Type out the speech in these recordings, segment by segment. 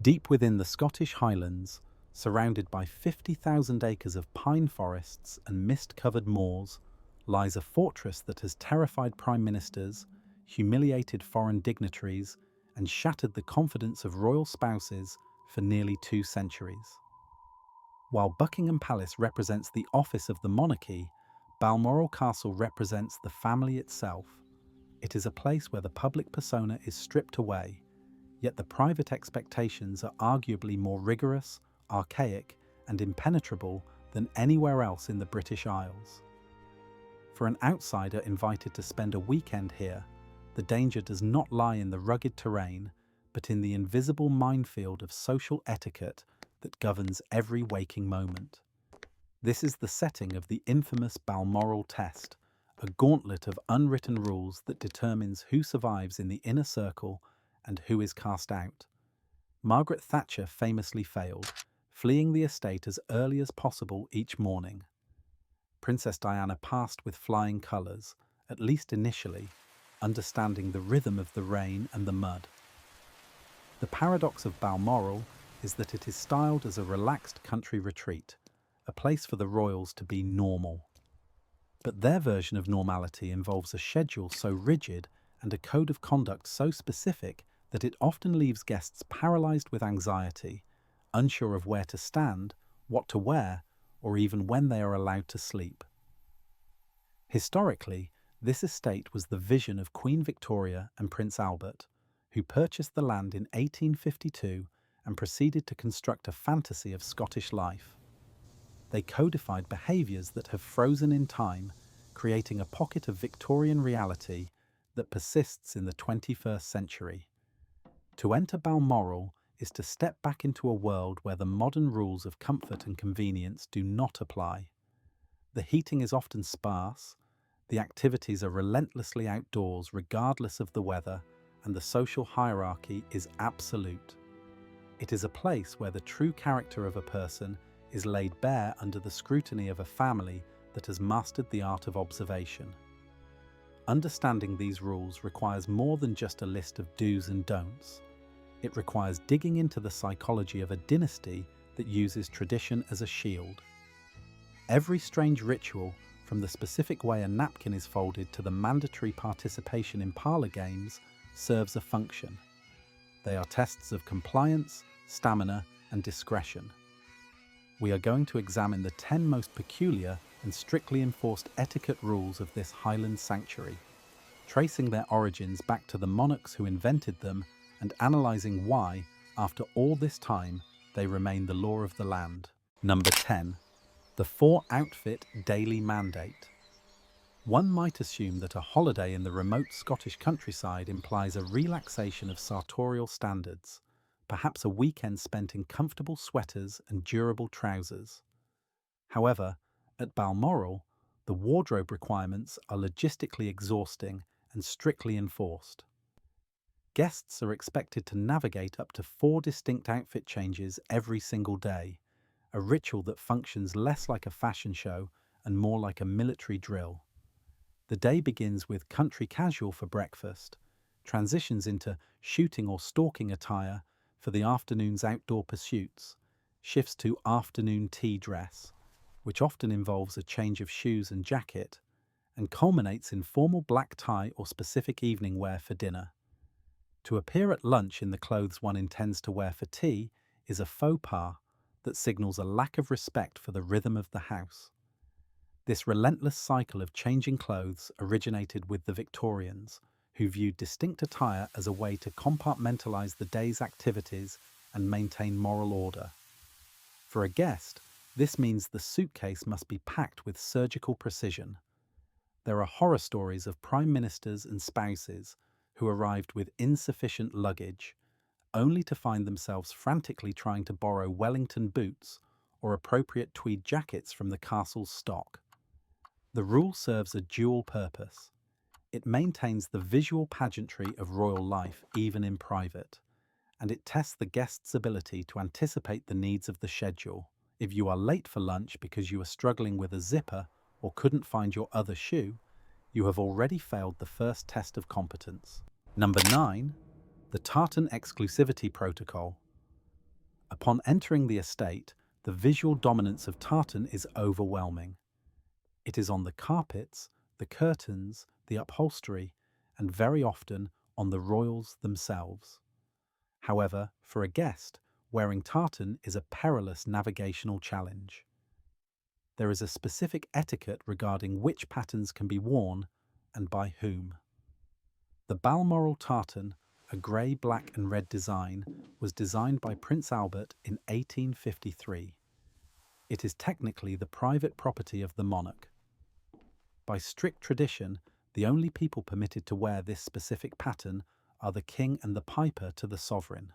Deep within the Scottish Highlands, surrounded by 50,000 acres of pine forests and mist-covered moors, lies a fortress that has terrified prime ministers, humiliated foreign dignitaries, and shattered the confidence of royal spouses for nearly 2 centuries. While Buckingham Palace represents the office of the monarchy, Balmoral Castle represents the family itself. It is a place where the public persona is stripped away, yet the private expectations are arguably more rigorous, archaic, and impenetrable than anywhere else in the British Isles. For an outsider invited to spend a weekend here, the danger does not lie in the rugged terrain, but in the invisible minefield of social etiquette that governs every waking moment. This is the setting of the infamous Balmoral test, a gauntlet of unwritten rules that determines who survives in the inner circle and who is cast out. Margaret Thatcher famously failed, fleeing the estate as early as possible each morning. Princess Diana passed with flying colours, at least initially, understanding the rhythm of the rain and the mud. The paradox of Balmoral is that it is styled as a relaxed country retreat, a place for the royals to be normal. But their version of normality involves a schedule so rigid and a code of conduct so specific that it often leaves guests paralysed with anxiety, unsure of where to stand, what to wear, or even when they are allowed to sleep. Historically, this estate was the vision of Queen Victoria and Prince Albert, who purchased the land in 1852 and proceeded to construct a fantasy of Scottish life. They codified behaviours that have frozen in time, creating a pocket of Victorian reality that persists in the 21st century. To enter Balmoral is to step back into a world where the modern rules of comfort and convenience do not apply. The heating is often sparse, the activities are relentlessly outdoors regardless of the weather, and the social hierarchy is absolute. It is a place where the true character of a person is laid bare under the scrutiny of a family that has mastered the art of observation. Understanding these rules requires more than just a list of do's and don'ts. It requires digging into the psychology of a dynasty that uses tradition as a shield. Every strange ritual, from the specific way a napkin is folded to the mandatory participation in parlour games, serves a function. They are tests of compliance, stamina, and discretion. We are going to examine the 10 most peculiar and strictly enforced etiquette rules of this Highland sanctuary, tracing their origins back to the monarchs who invented them and analysing why, after all this time, they remain the law of the land. Number 10. The 4-outfit daily mandate. One might assume that a holiday in the remote Scottish countryside implies a relaxation of sartorial standards, perhaps a weekend spent in comfortable sweaters and durable trousers. However, at Balmoral, the wardrobe requirements are logistically exhausting and strictly enforced. Guests are expected to navigate up to 4 distinct outfit changes every single day, a ritual that functions less like a fashion show and more like a military drill. The day begins with country casual for breakfast, transitions into shooting or stalking attire for the afternoon's outdoor pursuits, shifts to afternoon tea dress, which often involves a change of shoes and jacket, and culminates in formal black tie or specific evening wear for dinner. To appear at lunch in the clothes one intends to wear for tea is a faux pas that signals a lack of respect for the rhythm of the house. This relentless cycle of changing clothes originated with the Victorians, who viewed distinct attire as a way to compartmentalise the day's activities and maintain moral order. For a guest, this means the suitcase must be packed with surgical precision. There are horror stories of prime ministers and spouses who arrived with insufficient luggage, only to find themselves frantically trying to borrow Wellington boots or appropriate tweed jackets from the castle's stock. The rule serves a dual purpose. It maintains the visual pageantry of royal life even in private, and it tests the guest's ability to anticipate the needs of the schedule. If you are late for lunch because you are struggling with a zipper or couldn't find your other shoe, you have already failed the first test of competence. Number 9. The Tartan exclusivity protocol. Upon entering the estate, the visual dominance of tartan is overwhelming. It is on the carpets, the curtains, the upholstery, and very often on the royals themselves. However, for a guest, wearing tartan is a perilous navigational challenge. There is a specific etiquette regarding which patterns can be worn and by whom. The Balmoral tartan, a grey, black and red design, was designed by Prince Albert in 1853. It is technically the private property of the monarch. By strict tradition, the only people permitted to wear this specific pattern are the king and the piper to the sovereign.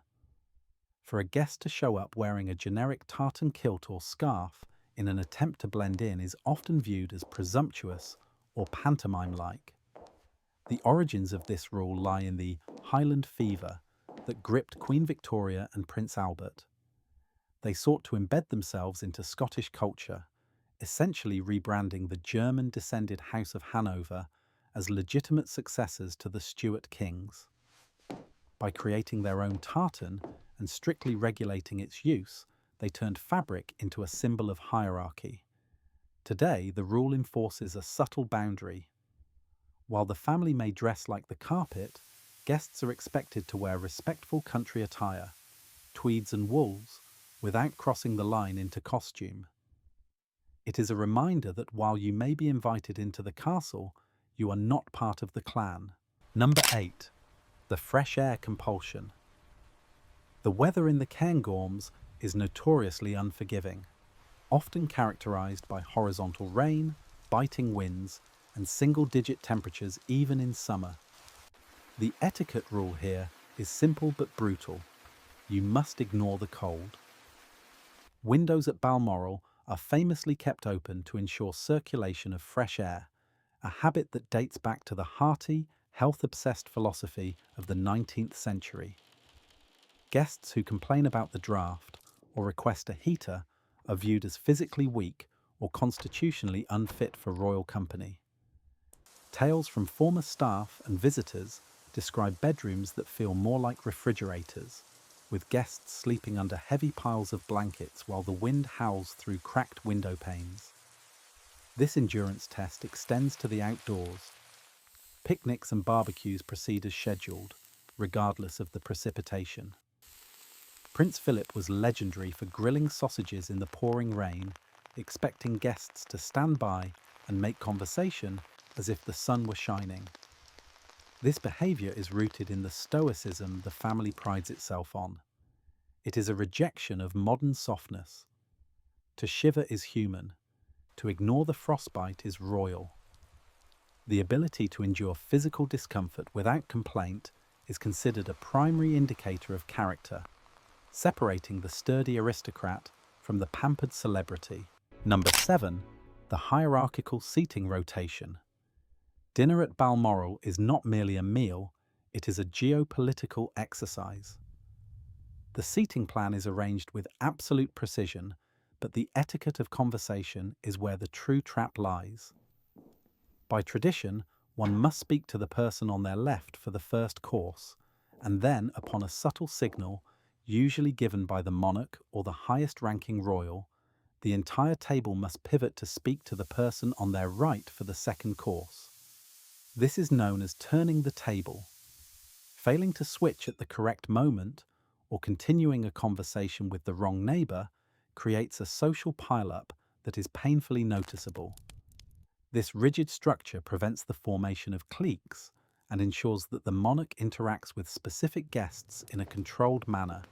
For a guest to show up wearing a generic tartan kilt or scarf in an attempt to blend in is often viewed as presumptuous or pantomime-like. The origins of this rule lie in the Highland fever that gripped Queen Victoria and Prince Albert. They sought to embed themselves into Scottish culture, essentially rebranding the German-descended House of Hanover as legitimate successors to the Stuart kings. By creating their own tartan and strictly regulating its use, they turned fabric into a symbol of hierarchy. Today, the rule enforces a subtle boundary. While the family may dress like the carpet, guests are expected to wear respectful country attire, tweeds and wools, without crossing the line into costume. It is a reminder that while you may be invited into the castle, you are not part of the clan. Number 8. The fresh air compulsion. The weather in the Cairngorms is notoriously unforgiving, often characterized by horizontal rain, biting winds, and single-digit temperatures even in summer. The etiquette rule here is simple but brutal. You must ignore the cold. Windows at Balmoral are famously kept open to ensure circulation of fresh air, a habit that dates back to the hearty, health-obsessed philosophy of the 19th century. Guests who complain about the draft or request a heater are viewed as physically weak or constitutionally unfit for royal company. Tales from former staff and visitors describe bedrooms that feel more like refrigerators, with guests sleeping under heavy piles of blankets while the wind howls through cracked window panes. This endurance test extends to the outdoors. Picnics and barbecues proceed as scheduled, regardless of the precipitation. Prince Philip was legendary for grilling sausages in the pouring rain, expecting guests to stand by and make conversation as if the sun were shining. This behaviour is rooted in the stoicism the family prides itself on. It is a rejection of modern softness. To shiver is human. To ignore the frostbite is royal. The ability to endure physical discomfort without complaint is considered a primary indicator of character, separating the sturdy aristocrat from the pampered celebrity. Number 7. The hierarchical seating rotation. Dinner at Balmoral is not merely a meal, it is a geopolitical exercise. The seating plan is arranged with absolute precision, but the etiquette of conversation is where the true trap lies. By tradition, one must speak to the person on their left for the first course, and then, upon a subtle signal, usually given by the monarch or the highest-ranking royal, the entire table must pivot to speak to the person on their right for the second course. This is known as turning the table. Failing to switch at the correct moment, or continuing a conversation with the wrong neighbour, creates a social pile-up that is painfully noticeable. This rigid structure prevents the formation of cliques and ensures that the monarch interacts with specific guests in a controlled manner.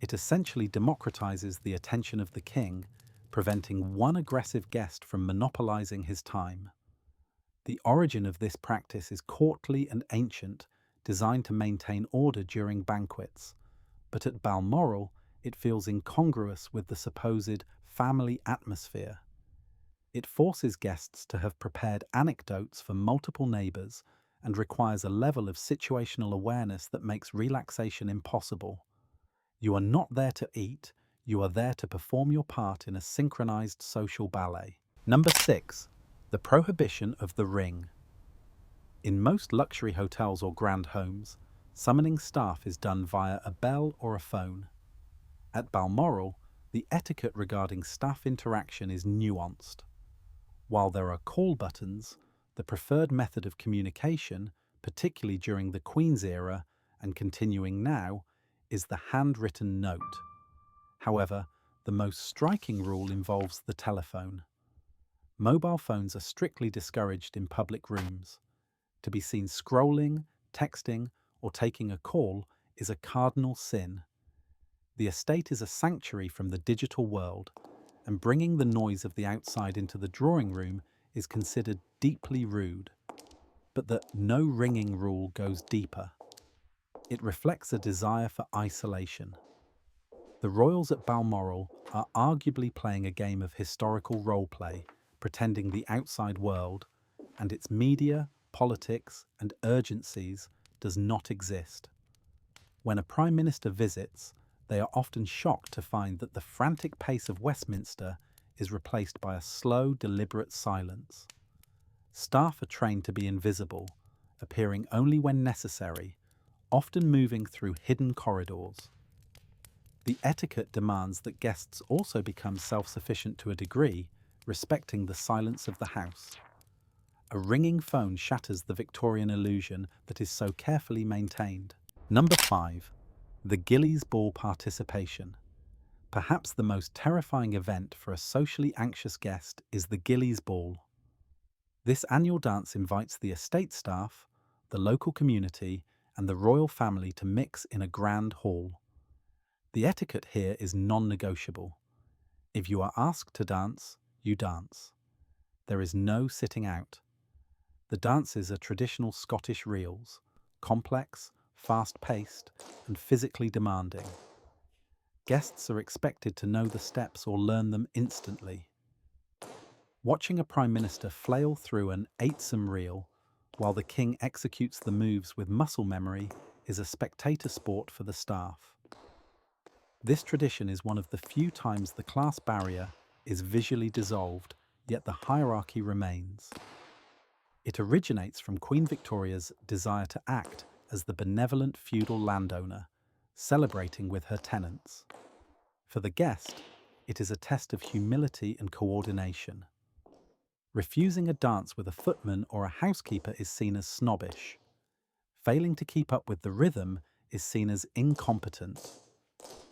It essentially democratizes the attention of the king, preventing one aggressive guest from monopolizing his time. The origin of this practice is courtly and ancient, designed to maintain order during banquets, but at Balmoral it feels incongruous with the supposed family atmosphere. It forces guests to have prepared anecdotes for multiple neighbours and requires a level of situational awareness that makes relaxation impossible. You are not there to eat, you are there to perform your part in a synchronized social ballet. Number 6. The prohibition of the ring. In most luxury hotels or grand homes, summoning staff is done via a bell or a phone. At Balmoral, the etiquette regarding staff interaction is nuanced. While there are call buttons, the preferred method of communication, particularly during the Queen's era and continuing now, is the handwritten note. However, the most striking rule involves the telephone. Mobile phones are strictly discouraged in public rooms. To be seen scrolling, texting, or taking a call is a cardinal sin. The estate is a sanctuary from the digital world, and bringing the noise of the outside into the drawing room is considered deeply rude. But the no ringing rule goes deeper. It reflects a desire for isolation. The royals at Balmoral are arguably playing a game of historical role-play, pretending the outside world, and its media, politics, and urgencies does not exist. When a Prime Minister visits, they are often shocked to find that the frantic pace of Westminster is replaced by a slow, deliberate silence. Staff are trained to be invisible, appearing only when necessary, often moving through hidden corridors. The etiquette demands that guests also become self-sufficient to a degree, respecting the silence of the house. A ringing phone shatters the Victorian illusion that is so carefully maintained. Number 5. The Gillies Ball participation. Perhaps the most terrifying event for a socially anxious guest is the Gillies Ball. This annual dance invites the estate staff, the local community, and the royal family to mix in a grand hall. The etiquette here is non-negotiable. If you are asked to dance, you dance. There is no sitting out. The dances are traditional Scottish reels, complex, fast-paced, and physically demanding. Guests are expected to know the steps or learn them instantly. Watching a Prime Minister flail through an 8-some reel while the King executes the moves with muscle memory is a spectator sport for the staff. This tradition is one of the few times the class barrier is visually dissolved, yet the hierarchy remains. It originates from Queen Victoria's desire to act as the benevolent feudal landowner, celebrating with her tenants. For the guest, it is a test of humility and coordination. Refusing a dance with a footman or a housekeeper is seen as snobbish. Failing to keep up with the rhythm is seen as incompetent.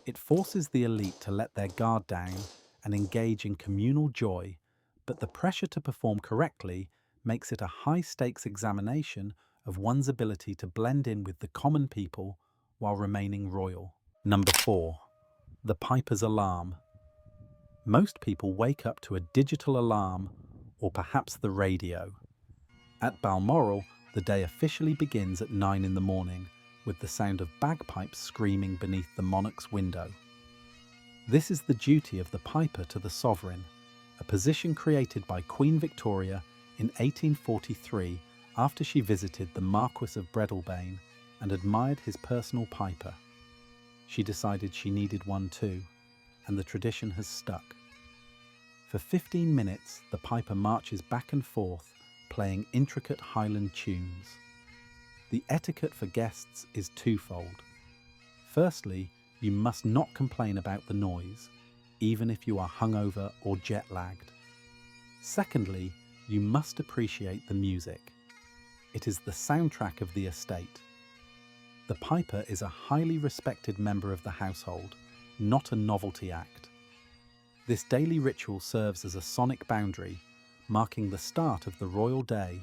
It forces the elite to let their guard down and engage in communal joy, but the pressure to perform correctly makes it a high-stakes examination of one's ability to blend in with the common people while remaining royal. Number 4. The Piper's Alarm. Most people wake up to a digital alarm or perhaps the radio. At Balmoral, the day officially begins at 9 in the morning, with the sound of bagpipes screaming beneath the monarch's window. This is the duty of the piper to the sovereign, a position created by Queen Victoria in 1843 after she visited the Marquis of Breadalbane and admired his personal piper. She decided she needed one too, and the tradition has stuck. For 15 minutes, the piper marches back and forth, playing intricate Highland tunes. The etiquette for guests is twofold. Firstly, you must not complain about the noise, even if you are hungover or jet-lagged. Secondly, you must appreciate the music. It is the soundtrack of the estate. The piper is a highly respected member of the household, not a novelty act. This daily ritual serves as a sonic boundary, marking the start of the royal day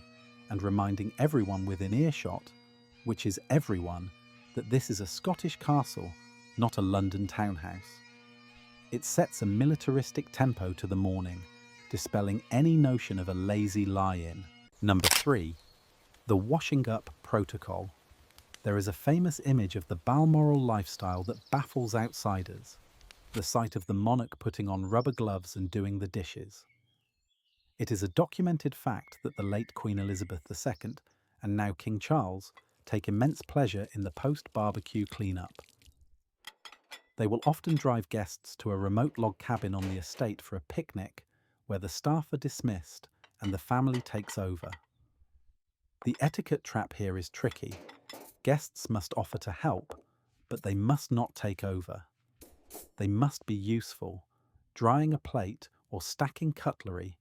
and reminding everyone within earshot, which is everyone, that this is a Scottish castle, not a London townhouse. It sets a militaristic tempo to the morning, dispelling any notion of a lazy lie-in. Number 3. The washing up protocol. There is a famous image of the Balmoral lifestyle that baffles outsiders, the sight of the monarch putting on rubber gloves and doing the dishes. It is a documented fact that the late Queen Elizabeth II and now King Charles take immense pleasure in the post-barbecue clean-up. They will often drive guests to a remote log cabin on the estate for a picnic where the staff are dismissed and the family takes over. The etiquette trap here is tricky. Guests must offer to help, but they must not take over. They must be useful, drying a plate or stacking cutlery,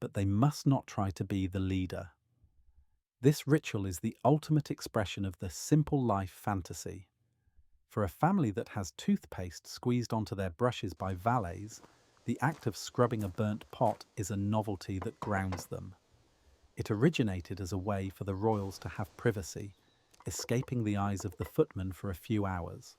but they must not try to be the leader. This ritual is the ultimate expression of the simple life fantasy. For a family that has toothpaste squeezed onto their brushes by valets, the act of scrubbing a burnt pot is a novelty that grounds them. It originated as a way for the royals to have privacy, escaping the eyes of the footman for a few hours.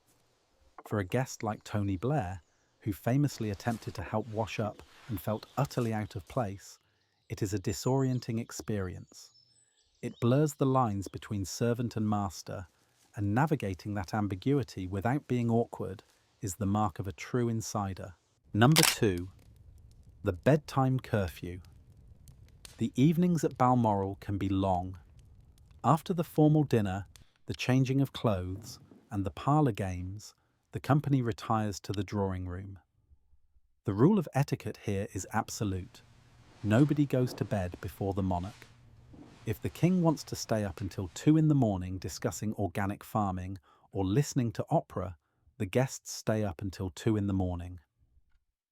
For a guest like Tony Blair, who famously attempted to help wash up and felt utterly out of place, it is a disorienting experience. It blurs the lines between servant and master, and navigating that ambiguity without being awkward is the mark of a true insider. Number 2. The bedtime curfew. The evenings at Balmoral can be long. After the formal dinner, the changing of clothes, and the parlour games, the company retires to the drawing room. The rule of etiquette here is absolute. Nobody goes to bed before the monarch. If the king wants to stay up until 2 in the morning discussing organic farming or listening to opera, the guests stay up until 2 in the morning.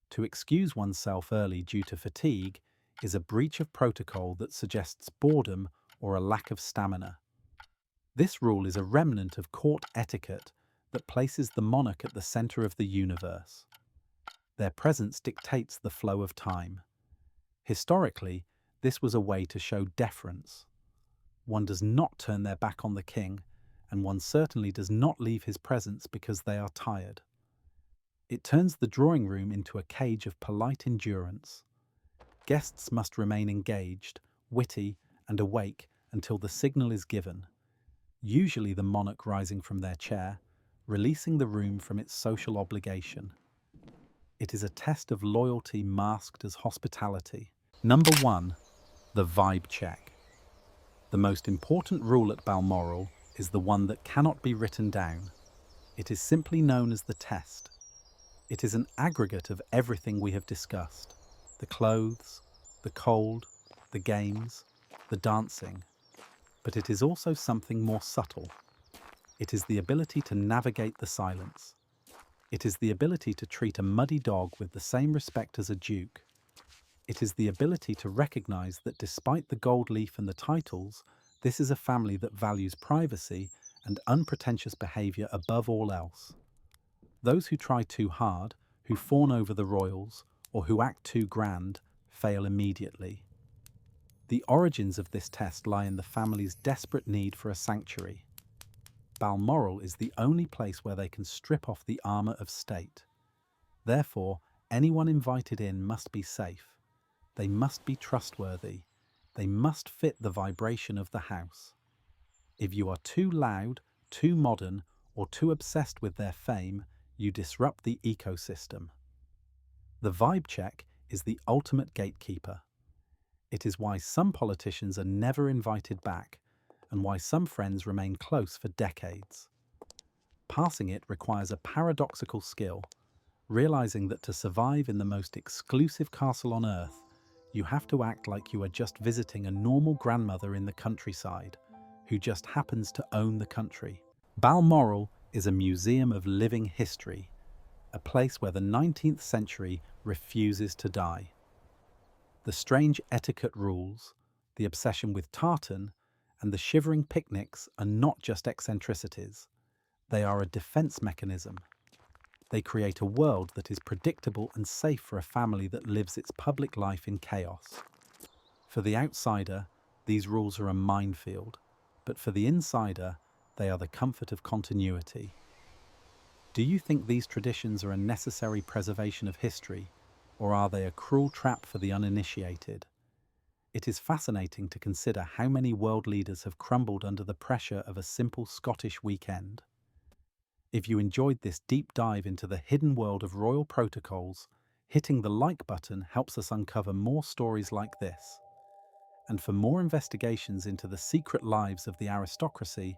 To excuse oneself early due to fatigue is a breach of protocol that suggests boredom or a lack of stamina. This rule is a remnant of court etiquette that places the monarch at the centre of the universe. Their presence dictates the flow of time. Historically, this was a way to show deference. One does not turn their back on the king, and one certainly does not leave his presence because they are tired. It turns the drawing room into a cage of polite endurance. Guests must remain engaged, witty, and awake until the signal is given, usually the monarch rising from their chair, releasing the room from its social obligation. It is a test of loyalty masked as hospitality. Number 1. The vibe check. The most important rule at Balmoral is the one that cannot be written down. It is simply known as the test. It is an aggregate of everything we have discussed: the clothes, the cold, the games, the dancing. But it is also something more subtle. It is the ability to navigate the silence. It is the ability to treat a muddy dog with the same respect as a duke. It is the ability to recognize that despite the gold leaf and the titles, this is a family that values privacy and unpretentious behavior above all else. Those who try too hard, who fawn over the royals, or who act too grand, fail immediately. The origins of this test lie in the family's desperate need for a sanctuary. Balmoral is the only place where they can strip off the armour of state. Therefore, anyone invited in must be safe. They must be trustworthy. They must fit the vibration of the house. If you are too loud, too modern, or too obsessed with their fame, you disrupt the ecosystem. The vibe check is the ultimate gatekeeper. It is why some politicians are never invited back, and why some friends remain close for decades. Passing it requires a paradoxical skill, realizing that to survive in the most exclusive castle on earth, you have to act like you are just visiting a normal grandmother in the countryside, who just happens to own the country. Balmoral is a museum of living history, a place where the 19th century refuses to die. The strange etiquette rules, the obsession with tartan, and the shivering picnics are not just eccentricities. They are a defense mechanism. They create a world that is predictable and safe for a family that lives its public life in chaos. For the outsider, these rules are a minefield, but for the insider, they are the comfort of continuity. Do you think these traditions are a necessary preservation of history, or are they a cruel trap for the uninitiated? It is fascinating to consider how many world leaders have crumbled under the pressure of a simple Scottish weekend. If you enjoyed this deep dive into the hidden world of royal protocols, hitting the like button helps us uncover more stories like this. And for more investigations into the secret lives of the aristocracy,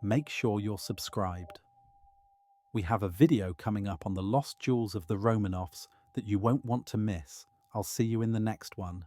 make sure you're subscribed. We have a video coming up on the lost jewels of the Romanovs that you won't want to miss. I'll see you in the next one.